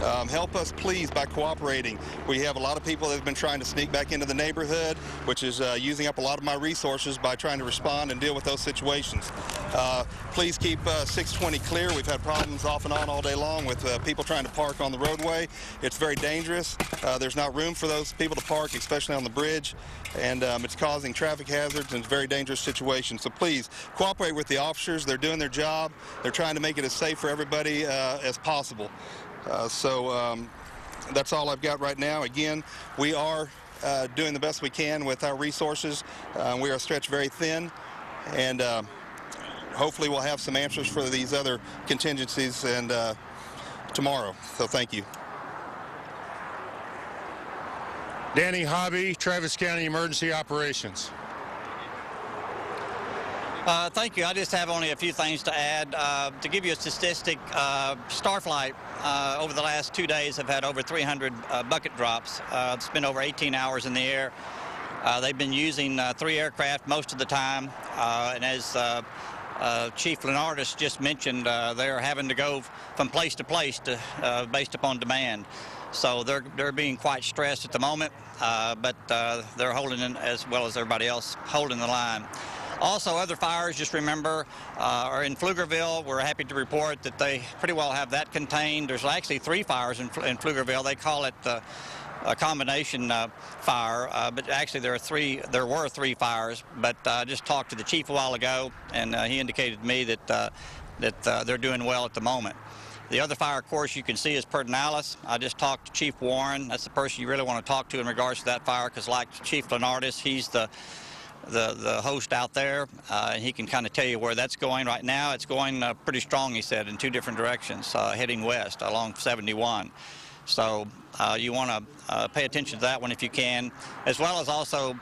Help us, please, by cooperating. We have a lot of people that have been trying to sneak back into the neighborhood, which is using up a lot of my resources by trying to respond and deal with those situations. Please keep 620 clear. We've had problems off and on all day long with people trying to park on the roadway. It's very dangerous. There's not room for those people to park, especially on the bridge, and it's causing traffic hazards and it's a very dangerous situation. So please cooperate with the officers. They're doing their job. They're trying to make it as safe for everybody as possible. That's all I've got right now. Again, we are doing the best we can with our resources. We are stretched very thin, and hopefully we'll have some answers for these other contingencies and tomorrow. So thank you. Danny Hobby, Travis County Emergency Operations. Thank you. I just have only a few things to add. To give you a statistic, Starflight over the last 2 days have had over 300 bucket drops. It's been over 18 hours in the air. They've been using 3 aircraft most of the time, and as Chief Lenardis just mentioned, they're having to go from place to place based upon demand. So they're being quite stressed at the moment, but they're holding in as well as everybody else, holding the line. Also, other fires, just remember, are in Pflugerville. We're happy to report that they pretty well have that contained. There's actually 3 fires in Pflugerville. They call it a combination fire, but actually there were 3 fires. But I just talked to the chief a while ago, and he indicated to me that they're doing well at the moment. The other fire, of course, you can see is Pedernales. I just talked to Chief Warren. That's the person you really want to talk to in regards to that fire, because like Chief Lenardis, he's the host out there, and he can kind of tell you where that's going right now. It's going pretty strong, he said, in 2 different directions, heading west along 71. So you want to pay attention to that one if you can, as well as also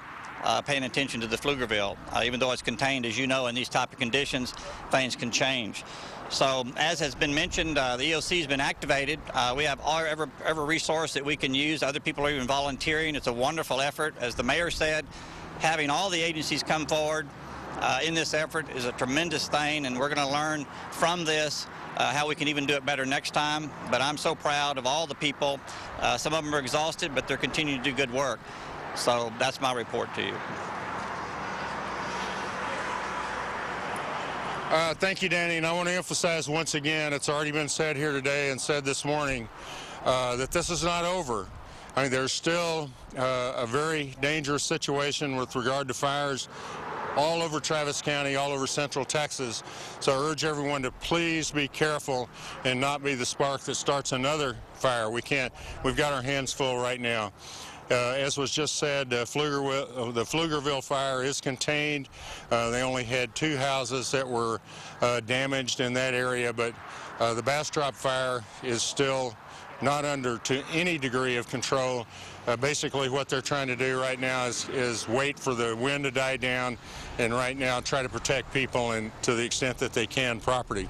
paying attention to the Pflugerville. Even though it's contained, as you know, in these type of conditions, things can change. So as has been mentioned, the EOC has been activated. We have every resource that we can use. Other people are even volunteering. It's a wonderful effort. As the mayor said, having all the agencies come forward in this effort is a tremendous thing, and we're going to learn from this how we can even do it better next time. But I'm so proud of all the people. Some of them are exhausted, but they're continuing to do good work. So that's my report to you. Thank you, Danny, and I want to emphasize once again, it's already been said here today and said this morning, that this is not over. I mean, there's still a very dangerous situation with regard to fires all over Travis County, all over central Texas. So I urge everyone to please be careful and not be the spark that starts another fire. We've got our hands full right now. As was just said, the Pflugerville fire is contained. They only had 2 houses that were damaged in that area, but the Bastrop fire is still not under to any degree of control. Basically what they're trying to do right now is wait for the wind to die down, and right now try to protect people and to the extent that they can property.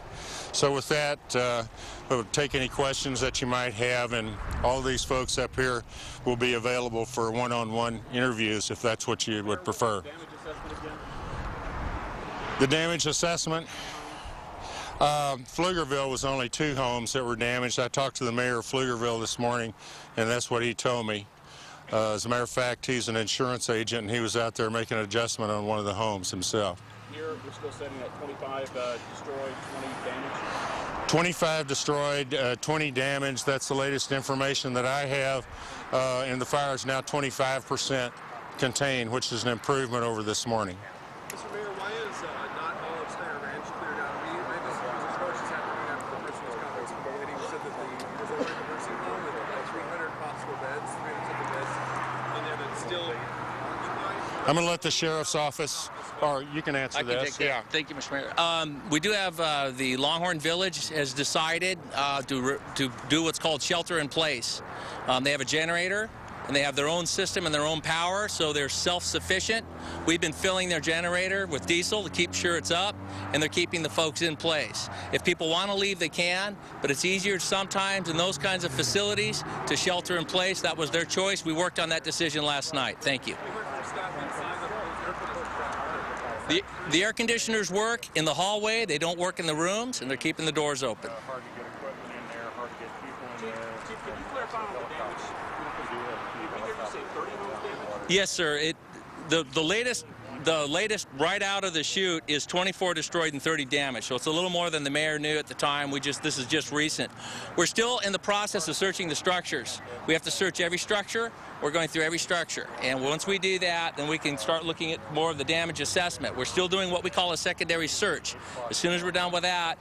So with that, we'll take any questions that you might have, and all these folks up here will be available for one-on-one interviews if that's what you would prefer. The damage assessment? Pflugerville was only 2 homes that were damaged. I talked to the mayor of Pflugerville this morning, and that's what he told me. As a matter of fact, he's an insurance agent, and he was out there making an adjustment on one of the homes himself. Here, we're still sitting at 25 destroyed, 20 damaged. 25 destroyed, 20 damaged. That's the latest information that I have. And the fire is now 25% contained, which is an improvement over this morning. Mr. Mayor, why is not all of Steiner Ranch cleared out? We read this report this afternoon after the person's comments from the lady who said that there's a nursing home with 300 possible beds, 350 beds in there that's still occupied. I'm going to let the sheriff's office, or you can answer this. I can take that. Yeah. Thank you, Mr. Mayor. We do have the Longhorn Village has decided to do what's called shelter in place. They have a generator, and they have their own system and their own power, so they're self-sufficient. We've been filling their generator with diesel to keep sure it's up, and they're keeping the folks in place. If people want to leave, they can, but it's easier sometimes in those kinds of facilities to shelter in place. That was their choice. We worked on that decision last night. Thank you. The air conditioners work in the hallway. They don't work in the rooms, and they're keeping the doors open. Chief, Chief, can you clarify on the damage? Did we hear you say 30 homes damaged? Yes, sir. The latest right out of the chute is 24 destroyed and 30 damaged. So it's a little more than the mayor knew at the time. This is just recent. We're still in the process of searching the structures. We have to search every structure. We're going through every structure. And once we do that, then we can start looking at more of the damage assessment. We're still doing what we call a secondary search. As soon as we're done with that,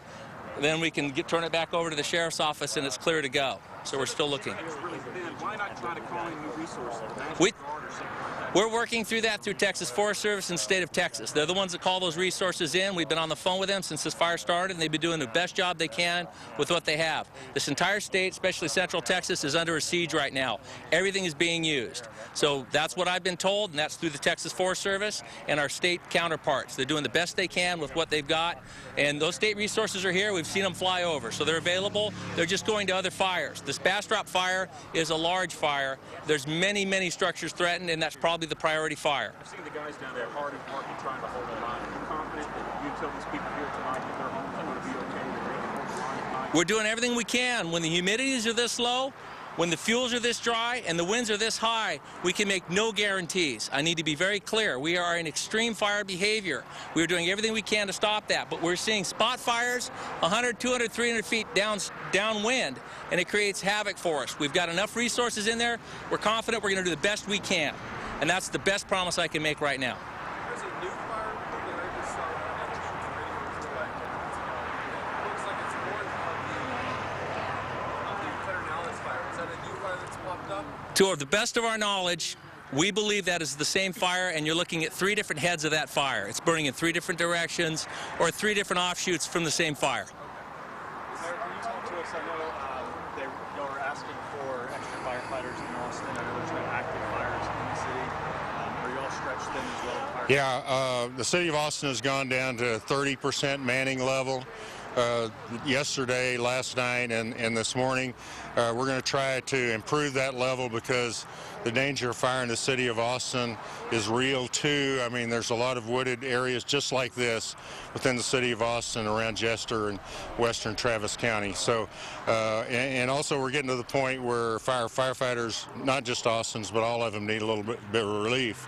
then we can turn it back over to the sheriff's office and it's clear to go. So we're still looking. Why not try to call in new resources? We're working through that through Texas Forest Service and state of Texas. They're the ones that call those resources in. We've been on the phone with them since this fire started, and they've been doing the best job they can with what they have. This entire state, especially Central Texas, is under a siege right now. Everything is being used. So that's what I've been told, and that's through the Texas Forest Service and our state counterparts. They're doing the best they can with what they've got, and those state resources are here. We've seen them fly over, so they're available. They're just going to other fires. This Bastrop fire is a large fire. There's many, many structures threatened, and that's probably the priority fire. I've seen the guys down there hard and working, trying to hold the line. Are you confident that you tell these people here tonight that their homes are going to be okay, that they can hold the line at night? We're doing everything we can. When the humidities are this low, when the fuels are this dry, and the winds are this high, we can make no guarantees. I need to be very clear. We are in extreme fire behavior. We're doing everything we can to stop that, but we're seeing spot fires 100, 200, 300 feet downwind, and it creates havoc for us. We've got enough resources in there. We're confident we're going to do the best we can, and that's the best promise I can make right now. There's a new fire that I just saw on it looks like it's one of the Pedernales fire. Is that a new fire that's popped up? To the best of our knowledge, we believe that is the same fire, and you're looking at 3 different heads of that fire. It's burning in 3 different directions or 3 different offshoots from the same fire. Mayor, can you talk to us? I know y'all are asking for extra firefighters in Austin. I know there's no active fires in the city. Are y'all stretched thin as well? Yeah, the city of Austin has gone down to 30% manning level. Yesterday, last night, and this morning. We're going to try to improve that level because the danger of fire in the city of Austin is real too. I mean, there's a lot of wooded areas just like this within the city of Austin, around Jester and western Travis County. So, and also we're getting to the point where firefighters, not just Austin's, but all of them, need a little bit of relief.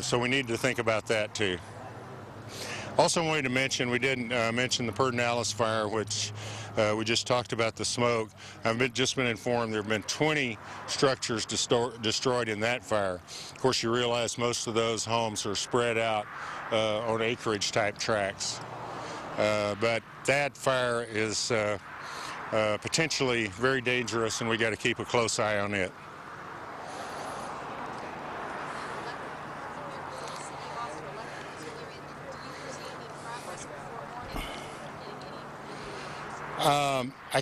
So we need to think about that too. Also wanted to mention, we didn't mention the Pedernales fire, which we just talked about the smoke. I've just been informed there have been 20 structures destroyed in that fire. Of course, you realize most of those homes are spread out on acreage type tracts. But that fire is potentially very dangerous, and we got to keep a close eye on it. I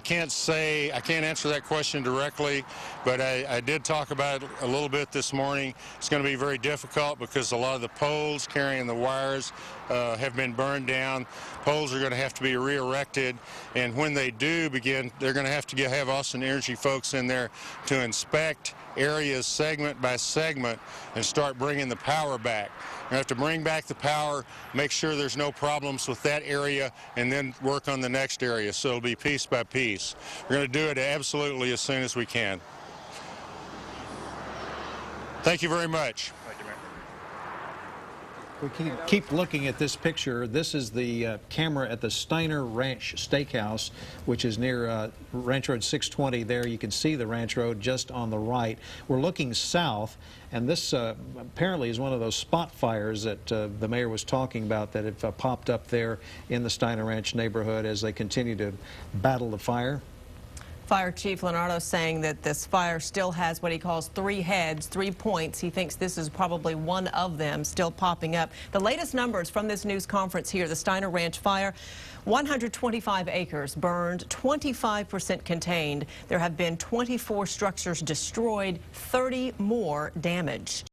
can't answer that question directly, but I did talk about it a little bit this morning. It's going to be very difficult because a lot of the poles carrying the wires have been burned down. Poles are going to have to be re-erected, and when they do begin, they're going to have Austin Energy folks in there to inspect areas segment by segment and start bringing the power back. We have to bring back the power, make sure there's no problems with that area, and then work on the next area. So it'll be piece by piece. We're going to do it absolutely as soon as we can. Thank you very much. We keep looking at this picture. This is the camera at the Steiner Ranch Steakhouse, which is near Ranch Road 620 there. You can see the ranch road just on the right. We're looking south, and this apparently is one of those spot fires that the mayor was talking about that have popped up there in the Steiner Ranch neighborhood as they continue to battle the fire. Fire Chief Leonardo saying that this fire still has what he calls 3 heads, 3 points. He thinks this is probably one of them still popping up. The latest numbers from this news conference here, the Steiner Ranch fire, 125 acres burned, 25% contained. There have been 24 structures destroyed, 30 more damaged.